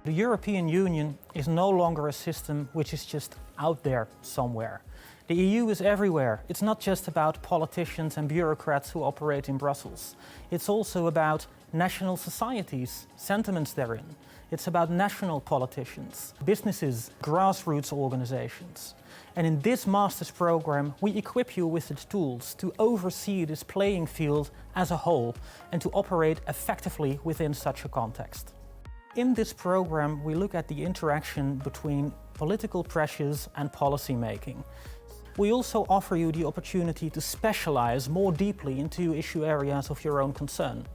The European Union is no longer a system which is just out there somewhere. The EU is everywhere. It's not just about politicians and bureaucrats who operate in Brussels. It's also about national societies, sentiments therein. It's about national politicians, businesses, grassroots organizations. And in this master's program, we equip you with the tools to oversee this playing field as a whole and to operate effectively within such a context. In this program, we look at the interaction between political pressures and policy making. We also offer you the opportunity to specialize more deeply into issue areas of your own concern.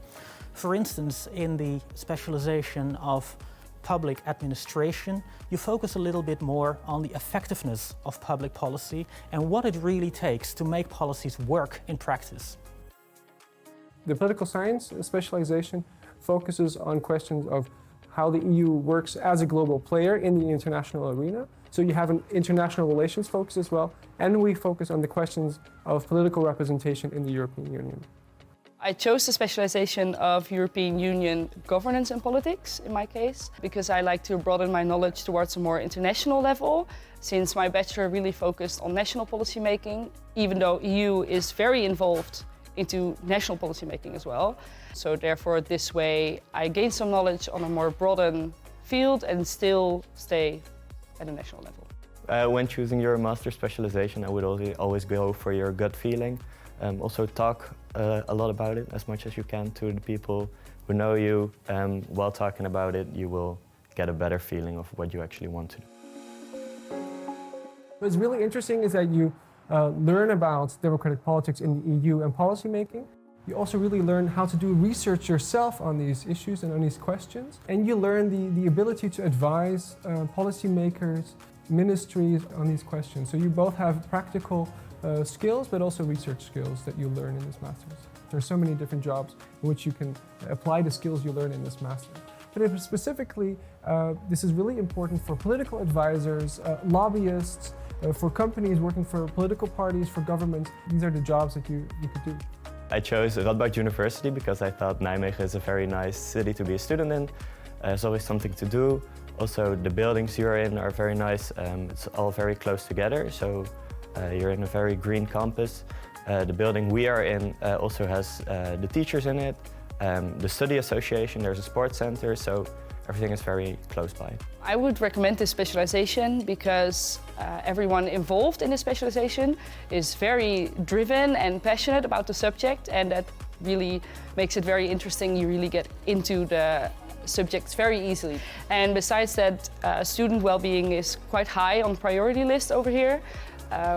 For instance, in the specialization of public administration, you focus a little bit more on the effectiveness of public policy and what it really takes to make policies work in practice. The political science specialization focuses on questions of how the EU works as a global player in the international arena. So you have an international relations focus as well, and we focus on the questions of political representation in the European Union. I chose the specialization of European Union governance and politics in my case, because I like to broaden my knowledge towards a more international level, since my bachelor really focused on national policy making, even though EU is very involved into national policy making as well. So therefore this way I gain some knowledge on a more broadened field and still stay at a national level. When choosing your master specialization, I would always go for your gut feeling. Also talk a lot about it as much as you can to the people who know you. While talking about it, you will get a better feeling of what you actually want to do. What's really interesting is that you learn about democratic politics in the EU and policy making. You also really learn how to do research yourself on these issues and on these questions. And you learn the ability to advise policymakers, ministries on these questions. So you both have practical skills, but also research skills that you learn in this master's. There are so many different jobs in which you can apply the skills you learn in this master. But specifically, this is really important for political advisors, lobbyists, for companies working for political parties, for governments. These are the jobs that you could do. I chose Radboud University because I thought Nijmegen is a very nice city to be a student in. There's always something to do. Also, the buildings you're in are very nice. It's all very close together, so you're in a very green campus. The building we are in also has the teachers in it, the study association, there's a sports center, so everything is very close by. I would recommend this specialization because everyone involved in the specialization is very driven and passionate about the subject, and that really makes it very interesting. You really get into the subjects very easily. And besides that, student well-being is quite high on the priority list over here,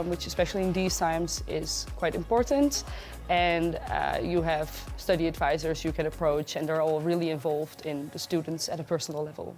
which especially in these times is quite important. And you have study advisors you can approach, and they're all really involved in the students at a personal level.